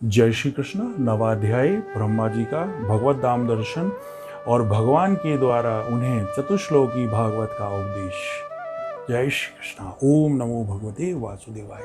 जय श्री कृष्ण। नवाध्याय ब्रह्मा जी का भगवत धाम दर्शन और भगवान के द्वारा उन्हें चतुश्लोकी भागवत का उपदेश। जय श्री कृष्ण। ओम नमो भगवते वासुदेवाय।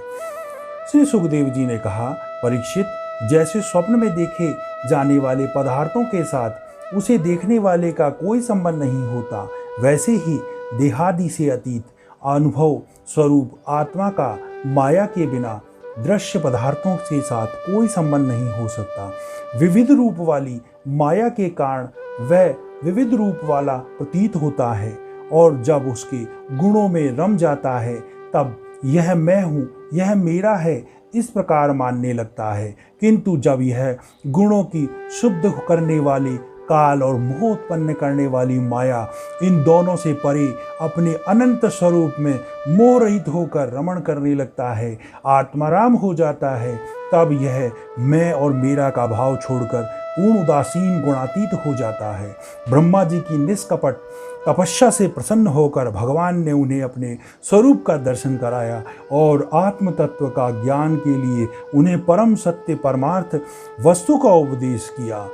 श्री सुखदेव जी ने कहा, परीक्षित, जैसे स्वप्न में देखे जाने वाले पदार्थों के साथ उसे देखने वाले का कोई संबंध नहीं होता, वैसे ही देहादि से अतीत अनुभव स्वरूप आत्मा का माया के बिना दृश्य पदार्थों के साथ कोई संबंध नहीं हो सकता। विविध रूप वाली माया के कारण वह विविध रूप वाला प्रतीत होता है और जब उसके गुणों में रम जाता है तब यह मैं हूँ, यह मेरा है, इस प्रकार मानने लगता है। किंतु जब यह गुणों की शुद्ध करने वाली काल और मोह उत्पन्न करने वाली माया इन दोनों से परे अपने अनंत स्वरूप में मोह रहित होकर रमण करने लगता है, आत्माराम हो जाता है, तब यह मैं और मेरा का भाव छोड़कर पूर्ण उदासीन गुणातीत हो जाता है। ब्रह्मा जी की निष्कपट तपस्या से प्रसन्न होकर भगवान ने उन्हें अपने स्वरूप का दर्शन कराया और आत्म तत्व का ज्ञान के लिए उन्हें परम सत्य परमार्थ वस्तु का उपदेश किया।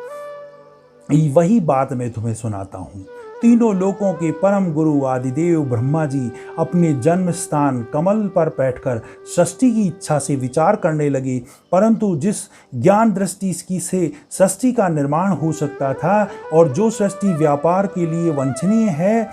वही बात मैं तुम्हें सुनाता हूँ। तीनों लोकों के परम गुरु आदिदेव ब्रह्मा जी अपने जन्म स्थान कमल पर बैठकर सृष्टि की इच्छा से विचार करने लगे, परंतु जिस ज्ञान दृष्टि की से सृष्टि का निर्माण हो सकता था और जो सृष्टि व्यापार के लिए वांछनीय है,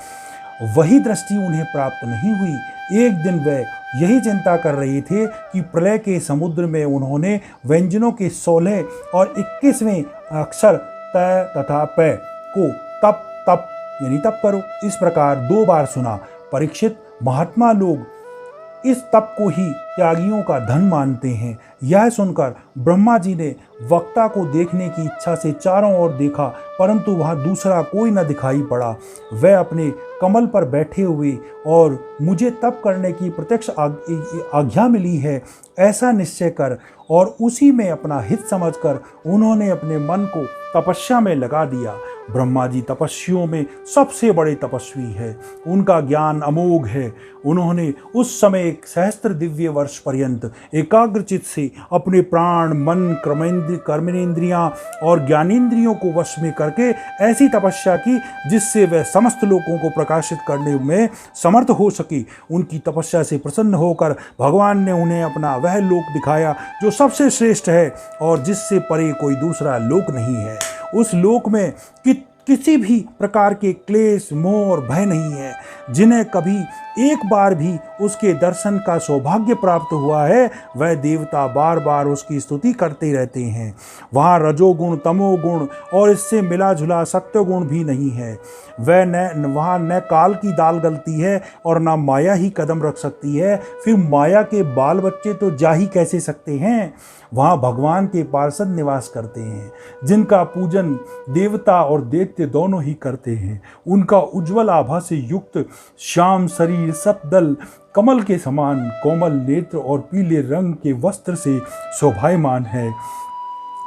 वही दृष्टि उन्हें प्राप्त नहीं हुई। एक दिन वे यही चिंता कर रहे थे कि प्रलय के समुद्र में उन्होंने व्यंजनों के 16 और 21वें अक्षर तय तथा पै को तप तप यानी तप करो इस प्रकार 2 बार सुना। परीक्षित, महात्मा लोग इस तप को ही त्यागियों का धन मानते हैं। यह सुनकर ब्रह्मा जी ने वक्ता को देखने की इच्छा से चारों ओर देखा, परंतु वहां दूसरा कोई न दिखाई पड़ा। वह अपने कमल पर बैठे हुए और मुझे तप करने की प्रत्यक्ष आज्ञा मिली है ऐसा निश्चय कर और उसी में अपना हित समझकर उन्होंने अपने मन को तपस्या में लगा दिया। ब्रह्मा जी तपस्वियों में सबसे बड़े तपस्वी है, उनका ज्ञान अमोघ है। उन्होंने उस समय 1 सहस्त्र दिव्य वर्ष पर्यंत एकाग्रचित से अपने प्राण, मन, कर्मेंद्रियां और ज्ञानेंद्रियों को वश में करके ऐसी तपस्या की जिससे वह समस्त लोगों को प्रकाशित करने में समर्थ हो सके। उनकी तपस्या से प्रसन्न होकर भगवान ने उन्हें अपना वह लोक दिखाया जो सबसे श्रेष्ठ है और जिससे परे कोई दूसरा लोक नहीं है। उस लोक में किसी भी प्रकार के क्लेश, मोह और भय नहीं है। जिन्हें कभी एक बार भी उसके दर्शन का सौभाग्य प्राप्त हुआ है, वह देवता बार बार उसकी स्तुति करते रहते हैं। वहाँ रजोगुण, तमोगुण और इससे मिला जुला सत्वगुण भी नहीं है। वहाँ न काल की दाल गलती है और न माया ही कदम रख सकती है। फिर माया के बाल बच्चे तो जा ही कैसे सकते हैं। वहाँ भगवान के पार्षद निवास करते हैं, जिनका पूजन देवता और दैत्य दोनों ही करते हैं। उनका उज्ज्वल आभा से युक्त श्याम शरीर, सतदल, कमल के समान कोमल नेत्र और पीले रंग के वस्त्र से शोभायमान है।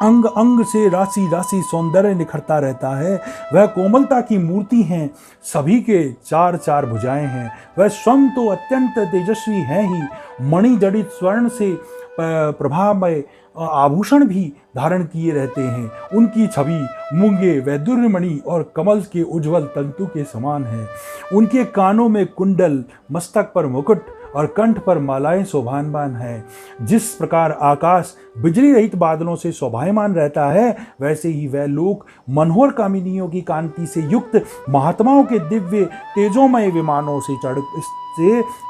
अंग अंग से राशि राशि सौंदर्य निखरता रहता है। वह कोमलता की मूर्ति हैं, सभी के 4 भुजाएं हैं। वह स्वयं तो अत्यंत तेजस्वी है ही, मणि जड़ित स्वर्ण से प्रभामय आभूषण भी धारण किए रहते हैं। उनकी छवि मूंगे, वैदुर्यमणि और कमल के उज्ज्वल तंतु के समान है। उनके कानों में कुंडल, मस्तक पर मुकुट और कंठ पर मालाएं शोभायमान हैं। जिस प्रकार आकाश बिजली रहित बादलों से शोभायमान रहता है, वैसे ही वह लोक मनोहर कामिनियों की कांति से युक्त महात्माओं के दिव्य तेजोमय विमानों से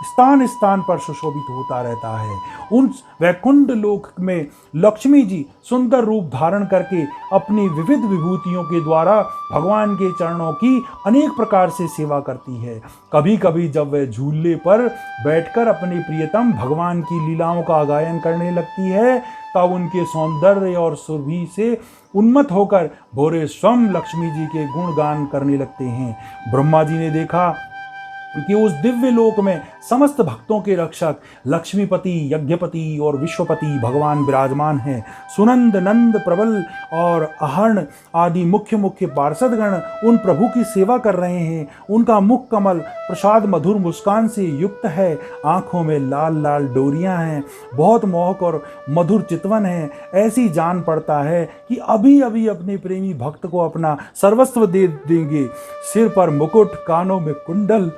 स्थान स्थान पर सुशोभित होता रहता है। उन वैकुंठ लोक में लक्ष्मी जी सुंदर रूप धारण करके अपनी विविध विभूतियों के द्वारा भगवान के चरणों की अनेक प्रकार से सेवा करती है। कभी कभी जब वह झूले पर बैठकर अपने प्रियतम भगवान की लीलाओं का गायन करने लगती है, तब उनके सौंदर्य और सुरभि से उन्मत्त होकर भोरे स्वयं लक्ष्मी जी के गुणगान करने लगते हैं। ब्रह्मा जी ने देखा कि उस दिव्य लोक में समस्त भक्तों के रक्षक लक्ष्मीपति, यज्ञपति और विश्वपति भगवान विराजमान हैं। सुनंद, नंद, प्रबल और अहर्ण आदि मुख्य मुख्य पार्षदगण उन प्रभु की सेवा कर रहे हैं। उनका मुख कमल प्रसाद मधुर मुस्कान से युक्त है। आंखों में लाल लाल डोरियां हैं। बहुत मोहक और मधुर चितवन है। ऐसी जान पड़ता है कि अभी अभी अपने प्रेमी भक्त को अपना सर्वस्व दे देंगे। सिर पर मुकुट, कानों में कुंडल,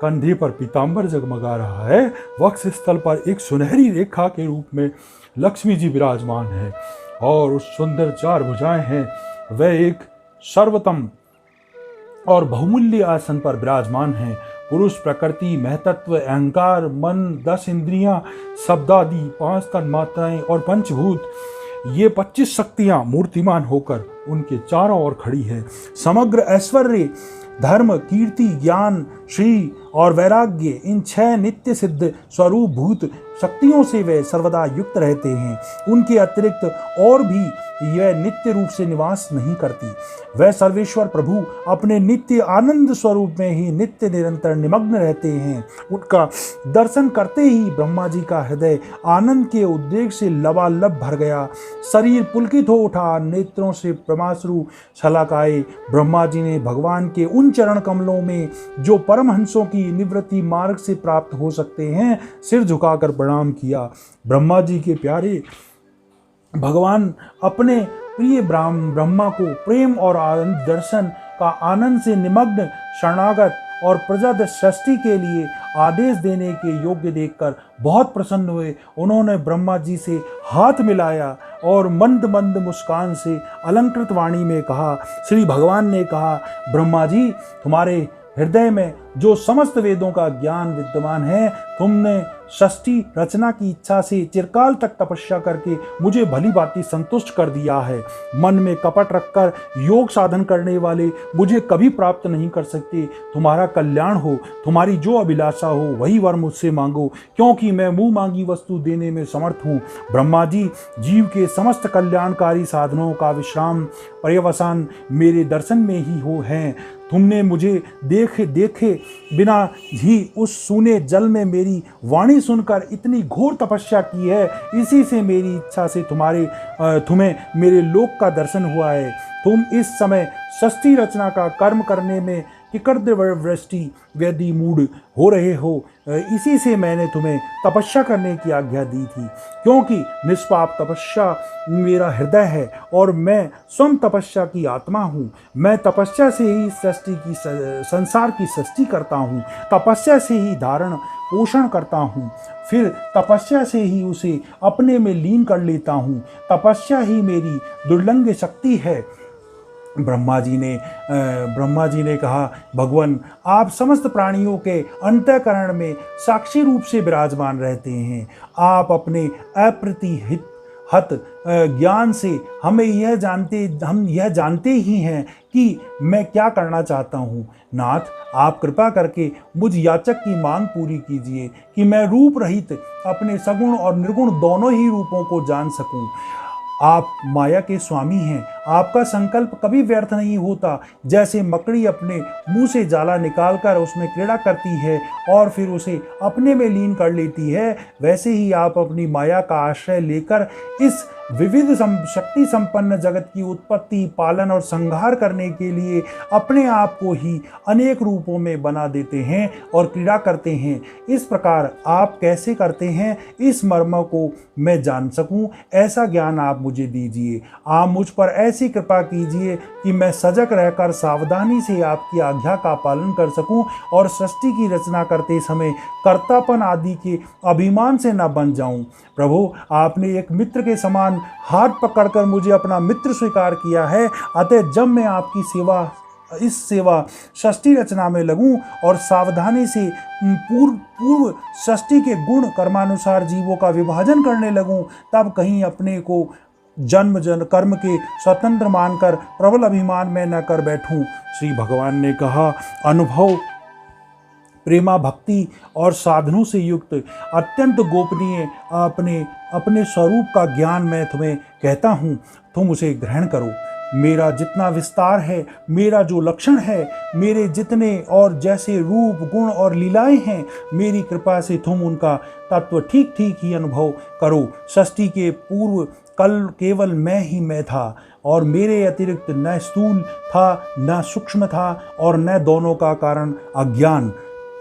कंधे पर पीतांबर जगमगा रहा है। वक्ष स्थल पर एक सुनहरी रेखा के रूप में लक्ष्मी जी विराजमान है और उस सुंदर चार भुजाएं हैं। वह एक सर्वोत्तम और बहुमूल्य आसन पर विराजमान है। पुरुष प्रकृति, महतत्व, अहंकार, मन, 10 इंद्रियां, शब्दादि, 5 तन्मात्राएं और पंचभूत, ये 25 शक्तियां मूर्तिमान होकर उनके चारों ओर खड़ी है। समग्र ऐश्वर्य, धर्म, कीर्ति, ज्ञान, श्री और वैराग्य, इन 6 नित्य सिद्ध स्वरूप भूत शक्तियों से वे सर्वदा युक्त रहते हैं। उनके अतिरिक्त और भी यह नित्य रूप से निवास नहीं करती। वह सर्वेश्वर प्रभु अपने नित्य आनंद स्वरूप में ही नित्य निरंतर निमग्न रहते हैं। उनका दर्शन करते ही ब्रह्मा जी का हृदय आनंद के उद्रेक से लबालब भर गया। शरीर पुलकित हो उठा। नेत्रों से प्रमाश्रु छलक आए। ब्रह्मा जी ने भगवान के उन चरण कमलों में जो परमहंसों की निवृत्ति मार्ग से प्राप्त हो सकते हैं, सिर झुकाकर प्रणाम किया। ब्रह्मा जी के प्यारे भगवान अपने प्रिय ब्रह्मा को प्रेम और आनंद दर्शन का आनंद से निमग्न शरणागत और प्रजा सृष्टि के लिए आदेश देने के योग्य देखकर बहुत प्रसन्न हुए। उन्होंने ब्रह्मा जी से हाथ मिलाया और मंद मंद मुस्कान से अलंकृत वाणी में कहा। श्री भगवान ने कहा, ब्रह्मा जी, तुम्हारे हृदय में जो समस्त वेदों का ज्ञान विद्यमान है, तुमने सृष्टि रचना की इच्छा से चिरकाल तक तपस्या करके मुझे भली भांति संतुष्ट कर दिया है। मन में कपट रखकर योग साधन करने वाले मुझे कभी प्राप्त नहीं कर सकते। तुम्हारा कल्याण हो, तुम्हारी जो अभिलाषा हो वही वर मुझसे मांगो, क्योंकि मैं मुंह मांगी वस्तु देने में समर्थ हूँ। ब्रह्मा जी, जीव के समस्त कल्याणकारी साधनों का विश्राम पर्यवसान मेरे दर्शन में ही हो है। तुमने मुझे देखे बिना ही उस सूने जल में मेरी वाणी सुनकर इतनी घोर तपस्या की है। इसी से मेरी इच्छा से तुम्हें मेरे लोक का दर्शन हुआ है। तुम इस समय सृष्टि रचना का कर्म करने में वृष्टि व्यदि मूड हो रहे हो। इसी से मैंने तुम्हें तपस्या करने की आज्ञा दी थी, क्योंकि निष्पाप तपस्या मेरा हृदय है और मैं स्वयं तपस्या की आत्मा हूँ। मैं तपस्या से ही संसार की सृष्टि करता हूँ। तपस्या से ही धारण पोषण करता हूँ, फिर तपस्या से ही उसे अपने में लीन कर लेता हूँ। तपस्या ही मेरी दुर्लंघ शक्ति है। ब्रह्मा जी ने कहा, भगवान, आप समस्त प्राणियों के अंतःकरण में साक्षी रूप से विराजमान रहते हैं। आप अपने अप्रतिहत ज्ञान से हम यह जानते ही हैं कि मैं क्या करना चाहता हूँ। नाथ, आप कृपा करके मुझ याचक की मांग पूरी कीजिए कि मैं रूप रहित अपने सगुण और निर्गुण दोनों ही रूपों को जान सकूं। आप माया के स्वामी हैं। आपका संकल्प कभी व्यर्थ नहीं होता। जैसे मकड़ी अपने मुंह से जाला निकालकर उसमें क्रीड़ा करती है और फिर उसे अपने में लीन कर लेती है, वैसे ही आप अपनी माया का आश्रय लेकर इस विविध शक्ति संपन्न जगत की उत्पत्ति, पालन और संहार करने के लिए अपने आप को ही अनेक रूपों में बना देते हैं और क्रीड़ा करते हैं। इस प्रकार आप कैसे करते हैं, इस मर्म को मैं जान सकूं, ऐसा ज्ञान आप मुझे दीजिए। आप मुझ पर ऐसी कृपा कीजिए कि मैं सजग रहकर सावधानी से आपकी आज्ञा का पालन कर सकूं और सृष्टि की रचना करते समय कर्तापन आदि के अभिमान से न बन जाऊं। प्रभु, आपने एक मित्र के समान हाथ पकड़कर मुझे अपना मित्र स्वीकार किया है। अतः जब मैं आपकी सेवा सृष्टि रचना में लगूं और सावधानी से पूर्व सृष्टि के गुण कर्मानुसार जीवों का विभाजन करने लगूं, तब कहीं अपने को जन्म कर्म के स्वतंत्र मानकर प्रबल अभिमान में न कर बैठूं। श्री भगवान ने कहा, अनुभव, प्रेमा भक्ति और साधनों से युक्त अत्यंत गोपनीय अपने स्वरूप का ज्ञान मैं तुम्हें कहता हूँ, तुम उसे ग्रहण करो। मेरा जितना विस्तार है, मेरा जो लक्षण है, मेरे जितने और जैसे रूप गुण और लीलाएं हैं, मेरी कृपा से तुम उनका तत्व ठीक ठीक ही अनुभव करो। सृष्टि के पूर्व कल केवल मैं ही मैं था और मेरे अतिरिक्त न स्थूल था न सूक्ष्म था और न दोनों का कारण अज्ञान।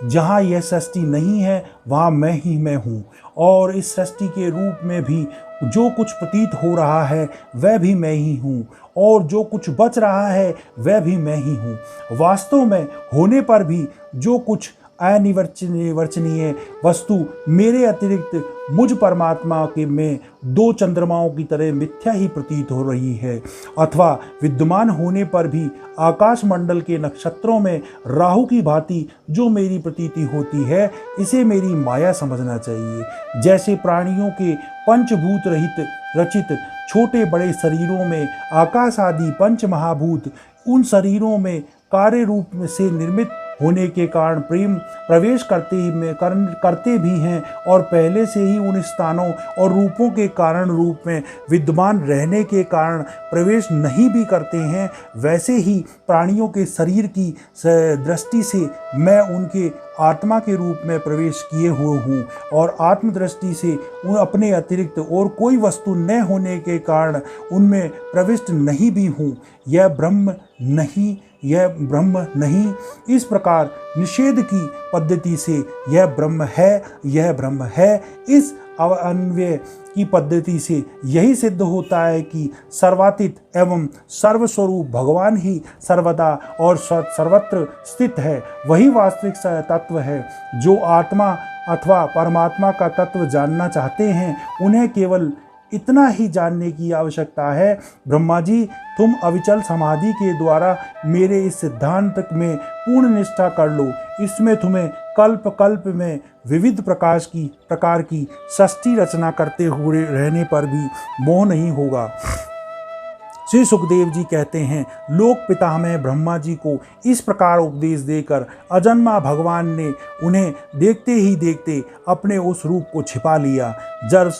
जहाँ यह सृष्टि नहीं है वहाँ मैं ही मैं हूँ और इस सृष्टि के रूप में भी जो कुछ प्रतीत हो रहा है वह भी मैं ही हूँ और जो कुछ बच रहा है वह भी मैं ही हूँ। वास्तव में होने पर भी जो कुछ अनिर्वचनीय वस्तु मेरे अतिरिक्त मुझ परमात्मा के में दो चंद्रमाओं की तरह मिथ्या ही प्रतीत हो रही है, अथवा विद्यमान होने पर भी आकाश मंडल के नक्षत्रों में राहु की भांति जो मेरी प्रतीति होती है, इसे मेरी माया समझना चाहिए। जैसे प्राणियों के पंचभूत रहित रचित छोटे बड़े शरीरों में आकाश आदि पंच महाभूत उन शरीरों में कार्य रूप से निर्मित होने के कारण प्रेम प्रवेश करते भी हैं और पहले से ही उन स्थानों और रूपों के कारण रूप में विद्यमान रहने के कारण प्रवेश नहीं भी करते हैं, वैसे ही प्राणियों के शरीर की दृष्टि से मैं उनके आत्मा के रूप में प्रवेश किए हुए हूँ और आत्मदृष्टि से उन अपने अतिरिक्त और कोई वस्तु न होने के कारण उनमें प्रविष्ट नहीं भी हूँ। यह ब्रह्म नहीं, यह ब्रह्म नहीं। इस प्रकार निषेध की पद्धति से यह ब्रह्म है, यह ब्रह्म है, इस अन्वय की पद्धति से यही सिद्ध होता है कि सर्वातीत एवं सर्वस्वरूप भगवान ही सर्वदा और सर्वत्र स्थित है। वही वास्तविक तत्व है। जो आत्मा अथवा परमात्मा का तत्व जानना चाहते हैं उन्हें केवल इतना ही जानने की आवश्यकता है, ब्रह्मा जी तुम अविचल समाधि के द्वारा मेरे इस सिद्धांत में पूर्ण निष्ठा कर लो। इसमें तुम्हें कल्प कल्प में विविध प्रकार की सृष्टि रचना करते हुए रहने पर भी मोह नहीं होगा। श्री सुखदेव जी कहते हैं, लोक पितामह ब्रह्मा जी को इस प्रकार उपदेश देकर अजन्मा भगवान ने उन्हें देखते ही देखते अपने उस रूप को छिपा लिया। जब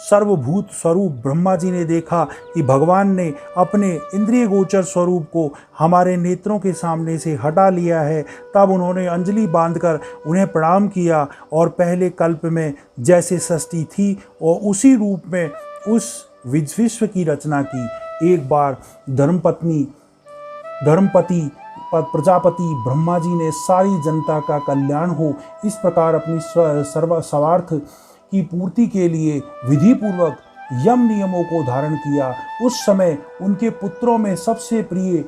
सर्वभूत स्वरूप ब्रह्मा जी ने देखा कि भगवान ने अपने इंद्रिय गोचर स्वरूप को हमारे नेत्रों के सामने से हटा लिया है, तब उन्होंने अंजलि बांधकर उन्हें प्रणाम किया और पहले कल्प में जैसे सृष्टि थी और उसी रूप में उस विश्व की रचना की। एक बार धर्मपति प्रजापति ब्रह्मा जी ने सारी जनता का कल्याण हो इस प्रकार अपनी सर्वार्थ की पूर्ति के लिए विधि पूर्वक यम नियमों को धारण किया। उस समय उनके पुत्रों में सबसे प्रिय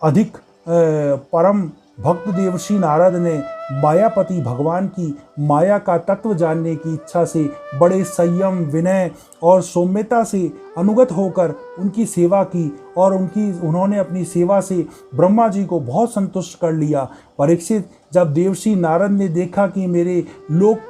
अधिक परम भक्त देवर्षि नारद ने मायापति भगवान की माया का तत्व जानने की इच्छा से बड़े संयम, विनय और सौम्यता से अनुगत होकर उनकी सेवा की और उन्होंने अपनी सेवा से ब्रह्मा जी को बहुत संतुष्ट कर लिया। परीक्षित, जब देवर्षि नारद ने देखा कि मेरे लोक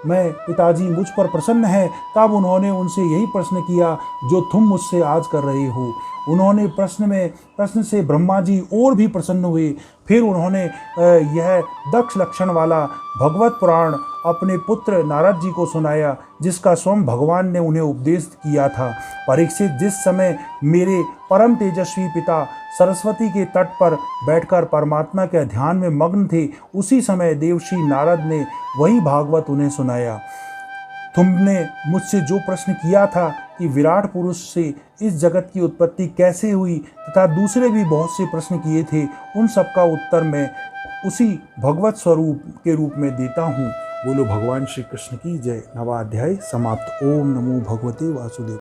पिताजी मुझ पर प्रसन्न हैं, तब उन्होंने उनसे यही प्रश्न किया जो तुम मुझसे आज कर रहे हो। उन्होंने प्रश्न से ब्रह्मा जी और भी प्रसन्न हुए। फिर उन्होंने यह दक्ष लक्षण वाला भगवत पुराण अपने पुत्र नारद जी को सुनाया, जिसका स्वयं भगवान ने उन्हें उपदेश किया था। परीक्षित, जिस समय मेरे परम तेजस्वी पिता सरस्वती के तट पर बैठकर परमात्मा के ध्यान में मग्न थे, उसी समय देवर्षि नारद ने वही भागवत उन्हें सुनाया। तुमने मुझसे जो प्रश्न किया था कि विराट पुरुष से इस जगत की उत्पत्ति कैसे हुई तथा दूसरे भी बहुत से प्रश्न किए थे, उन सब का उत्तर मैं उसी भगवत स्वरूप के रूप में देता हूँ। बोलो भगवान श्री कृष्ण की जय। नवा अध्याय समाप्त। ओम नमो भगवते वासुदेव।